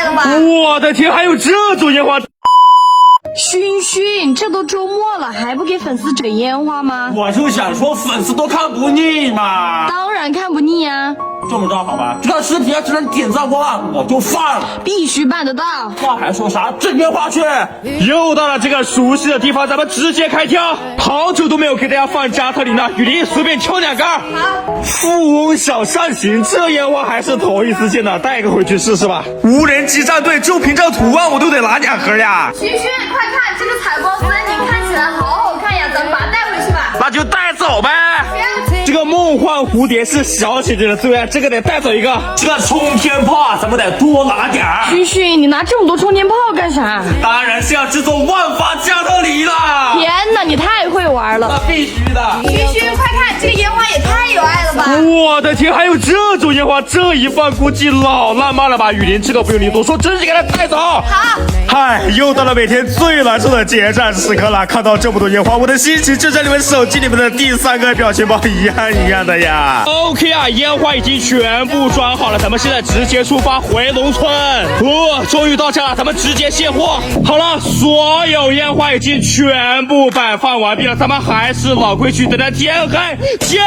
了吧？我的天，还有这种烟花！勋勋，这都周末了，还不给粉丝整烟花吗？我就想说，粉丝都看不腻嘛。当然看不腻啊！这么着好吧，这条视频只能点赞10000，我就放了。必须办得到。话还说啥？整烟花去！又到了这个熟悉的地方，咱们直接开挑。好久都没有给大家放加特林了，雨林随便挑2根。好，富翁小扇形，这烟花还是头一次见的，带个回去试试吧。无人机战队就凭这图案，我都得拿2盒呀。勋勋，快看这个彩光森林，看起来好好看呀，咱们把它带回去吧。那就带走呗。这个梦幻蝴蝶是小姐姐的最爱，这个得带走一个。这个冲天炮咱们得多拿点儿。勋勋，你拿这么多充电炮干啥？当然是要制作万发加特林啦！天哪，你太会玩了！那必须的。勋勋，快看这个烟花也太有爱了吧！我的天，还有这种烟花，这一放估计老浪漫了吧？雨林，这个不用你多说，直接给他带走。好，嗨，又到了每天最难受的结账时刻了。看到这么多烟花，我的心情就像你们手机里面的第3个表情包一样的呀。OK 啊，烟花已经全部装好了，咱们现在直接出发回农村。终于到家了，咱们直接卸货。好了，所有烟花已经全部摆放完毕了，咱们还是老规矩，等着天黑见。